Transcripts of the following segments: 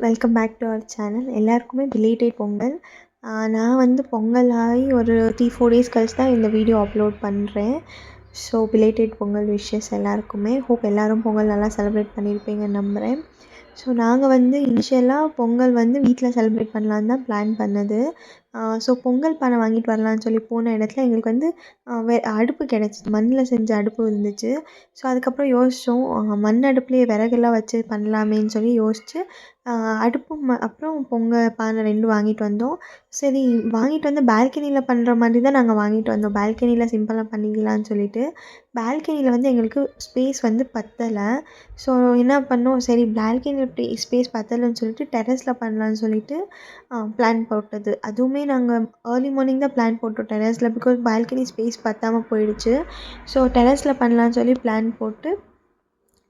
Welcome back to our channel. எல்லாருக்குமே belated Pongal. நான் வந்து பொங்கல் ஆகி ஒரு 3-4 டேஸ் கழிச்சு தான் இந்த வீடியோ அப்லோட் பண்ணுறேன். ஸோ பிலேட்டட் பொங்கல் விஷஸ் எல்லாருக்குமே. ஹோப் எல்லோரும் பொங்கல் நல்லா செலிப்ரேட் பண்ணியிருப்பீங்கன்னு நம்புகிறேன். ஸோ நாங்கள் வந்து இனிஷியலாக பொங்கல் வந்து வீட்டில் செலிப்ரேட் பண்ணலான்னு தான் பிளான் பண்ணது. ஸோ பொங்கல் பானை வாங்கிட்டு வரலான்னு சொல்லி போன இடத்துல எங்களுக்கு வந்து அடுப்பு கிடச்சிது. மண்ணில் செஞ்ச அடுப்பு இருந்துச்சு. ஸோ அதுக்கப்புறம் யோசித்தோம், மண் அடுப்புலேயே விறகெல்லாம் வச்சு பண்ணலாமேன்னு சொல்லி யோசித்து அடுப்பும் அப்புறம் பொங்கல் பானை 2 வாங்கிட்டு வந்தோம். சரி, வாங்கிட்டு வந்து பால்கனியில் பண்ணுற மாதிரி தான் நாங்கள் வாங்கிட்டு வந்தோம். பால்கனியில் சிம்பிளாக பண்ணிக்கலான்னு சொல்லிட்டு. பால்கனியில் வந்து எங்களுக்கு ஸ்பேஸ் வந்து பத்தலை. ஸோ என்ன பண்ணோம், சரி பால்கனியில் ஸ்பேஸ் பத்தலைன்னு சொல்லிட்டு டெர்ரஸில் பண்ணலான்னு சொல்லிட்டு பிளான் போட்டது. அதுவுமே நாங்கள் ஏர்லி மார்னிங் தான் பிளான் போட்டோம் டெர்ரஸில். பிகாஸ் பால்கனி ஸ்பேஸ் பத்தாமல் போயிடுச்சு. ஸோ டெர்ரஸில் பண்ணலான்னு சொல்லி பிளான் போட்டு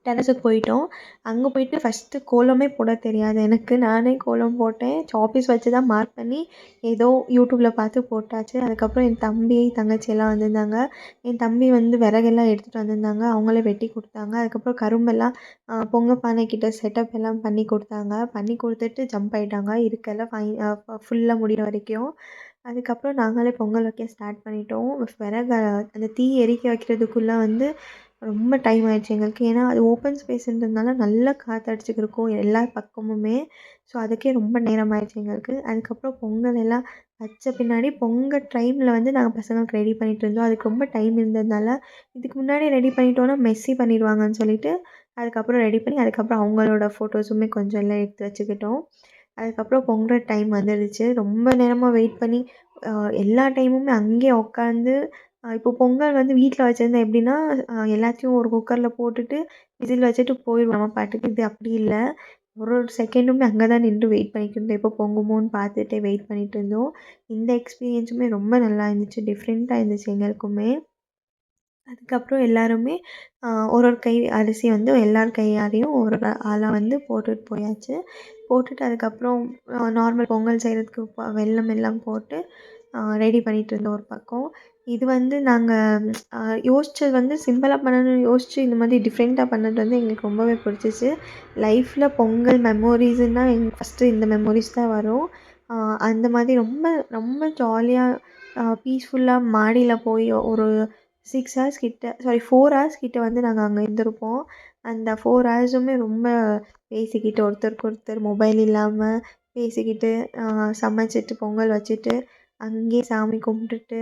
டெர்ரஸுக்கு போயிட்டோம். அங்கே போயிட்டு ஃபஸ்ட்டு கோலமே போட தெரியாது எனக்கு. நானே கோலம் போட்டேன். சாப்பீஸ் வச்சு தான் மார்க் பண்ணி ஏதோ யூடியூப்பில் பார்த்து போட்டாச்சு. அதுக்கப்புறம் என் தம்பி தங்கச்சி எல்லாம் வந்திருந்தாங்க. என் தம்பி வந்து விறகெல்லாம் எடுத்துகிட்டு வந்திருந்தாங்க. அவங்களே வெட்டி கொடுத்தாங்க. அதுக்கப்புறம் கரும்பெல்லாம் பொங்கல் பானைக்கிட்ட செட்டப் எல்லாம் பண்ணி கொடுத்தாங்க. பண்ணி கொடுத்துட்டு ஜம்ப் ஆகிட்டாங்க இருக்கெல்லாம் ஃபுல்லாக முடிகிற வரைக்கும். அதுக்கப்புறம் நாங்களே பொங்கல் வைக்க ஸ்டார்ட் பண்ணிட்டோம். விறகு அந்த தீ எரிக்க வைக்கிறதுக்குள்ளே வந்து ரொம்ப டைம் ஆகிடுச்சு எங்களுக்கு. ஏன்னா அது ஓப்பன் ஸ்பேஸுன்றதுனால நல்லா காற்றடிச்சிக்கிருக்கும் எல்லா பக்கமுமே. ஸோ அதுக்கே ரொம்ப நேரம் ஆகிடுச்சு எங்களுக்கு. அதுக்கப்புறம் பொங்கல் எல்லாம் வச்ச பின்னாடி பொங்கல் டைமில் வந்து நாங்கள் பசங்களுக்கு ரெடி பண்ணிகிட்டு இருந்தோம். அதுக்கு ரொம்ப டைம் இருந்ததுனால இதுக்கு முன்னாடி ரெடி பண்ணிட்டோன்னா மெஸ்ஸி பண்ணிடுவாங்கன்னு சொல்லிட்டு அதுக்கப்புறம் ரெடி பண்ணி அதுக்கப்புறம் அவங்களோட ஃபோட்டோஸுமே கொஞ்சம் எல்லாம் எடுத்து வச்சுக்கிட்டோம். அதுக்கப்புறம் பொங்குற டைம் வந்துடுச்சு. ரொம்ப நேரமாக வெயிட் பண்ணி எல்லா டைமுமே அங்கேயே உட்காந்து இப்போ பொங்கல் வந்து வீட்டில் வச்சுருந்தா எப்படின்னா எல்லாத்தையும் ஒரு குக்கரில் போட்டுட்டு விசில் வச்சுட்டு போயிடுவோம் நம்ம பாட்டுக்கு. இது அப்படி இல்லை. ஒரு ஒரு செகண்டுமே அங்கே தான் நின்று வெயிட் பண்ணிட்டு இருந்தோம். எப்போ பொங்குமோன்னு பார்த்துட்டு வெயிட் பண்ணிகிட்டு இருந்தோம். இந்த எக்ஸ்பீரியன்ஸுமே ரொம்ப நல்லா இருந்துச்சு. டிஃப்ரெண்ட்டாக இருந்துச்சு எங்களுக்குமே. அதுக்கப்புறம் எல்லாருமே ஒரு ஒரு கை அரிசி வந்து எல்லார் கையாலேயும் ஒரு ஆளாக வந்து போட்டுட்டு போயாச்சு. போட்டுட்டு அதுக்கப்புறம் நார்மல் பொங்கல் செய்கிறதுக்கு வெல்லம் எல்லாம் போட்டு ரெடி பண்ணிகிட்டு இருந்தோம் ஒரு பக்கம். இது வந்து நாங்கள் யோசித்தது வந்து சிம்பிளாக பண்ணணும்னு யோசித்து இந்த மாதிரி டிஃப்ரெண்ட்டாக பண்ணது வந்து எங்களுக்கு ரொம்பவே பிடிச்சிச்சு. லைஃப்பில் பொங்கல் மெமோரிஸுன்னா எங்களுக்கு ஃபஸ்ட்டு இந்த மெமோரிஸ் தான் வரும். அந்த மாதிரி ரொம்ப ரொம்ப ஜாலியாக பீஸ்ஃபுல்லாக மாடியில் போய் ஒரு 6 ஹார்ஸ் கிட்ட 4 ஹார்ஸ் கிட்ட வந்து நாங்கள் அங்கே இருந்திருப்போம். அந்த 4 ஹார்ஸுமே ரொம்ப பேசிக்கிட்டு ஒருத்தருக்கு ஒருத்தர் மொபைல் இல்லாமல் பேசிக்கிட்டு சமைச்சிட்டு பொங்கல் வச்சுட்டு அங்கேயே சாமி கும்பிட்டுட்டு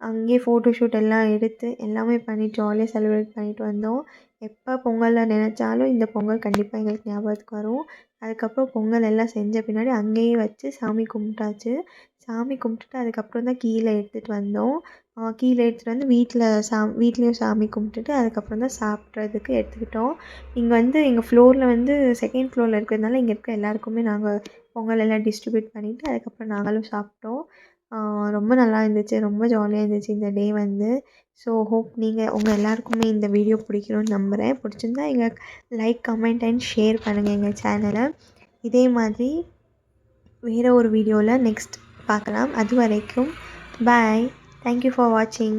அங்கேயே ஃபோட்டோ ஷூட் எல்லாம் எடுத்து எல்லாமே பண்ணி ஜாலியாக செலிப்ரேட் பண்ணிட்டு வந்தோம். எப்போ பொங்கலில் நினச்சாலும் இந்த பொங்கல் கண்டிப்பாக எங்களுக்கு ஞாபகத்துக்கு வரும். அதுக்கப்புறம் பொங்கல் எல்லாம் செஞ்ச பின்னாடி அங்கேயே வச்சு சாமி கும்பிட்டாச்சு. சாமி கும்பிட்டுட்டு அதுக்கப்புறம் தான் கீழே எடுத்துகிட்டு வந்தோம். கீழே எடுத்துகிட்டு வந்து வீட்லேயும் சாமி கும்பிட்டுட்டு அதுக்கப்புறம் தான் சாப்பிட்றதுக்கு எடுத்துக்கிட்டோம். இங்கே வந்து எங்கள் ஃப்ளோரில் வந்து செகண்ட் ஃப்ளோரில் இருக்கிறதுனால இங்கே இருக்க எல்லாருக்குமே நாங்கள் பொங்கல் எல்லாம் டிஸ்ட்ரிபியூட் பண்ணிவிட்டு அதுக்கப்புறம் நாங்களும் சாப்பிட்டோம். ரொம்ப நல்லா இருந்துச்சு. ரொம்ப ஜாலியாக இருந்துச்சு இந்த டே வந்து. ஸோ ஹோப் உங்கள் எல்லாருக்குமே இந்த வீடியோ பிடிக்கும்னு நம்புகிறேன். பிடிச்சிருந்தா லைக், கமெண்ட் அண்ட் ஷேர் பண்ணுங்கள் எங்கள் சேனலை. இதே மாதிரி வேறு ஒரு வீடியோவில் நெக்ஸ்ட் பார்க்கலாம். அது வரைக்கும் பாய். Thank you for watching.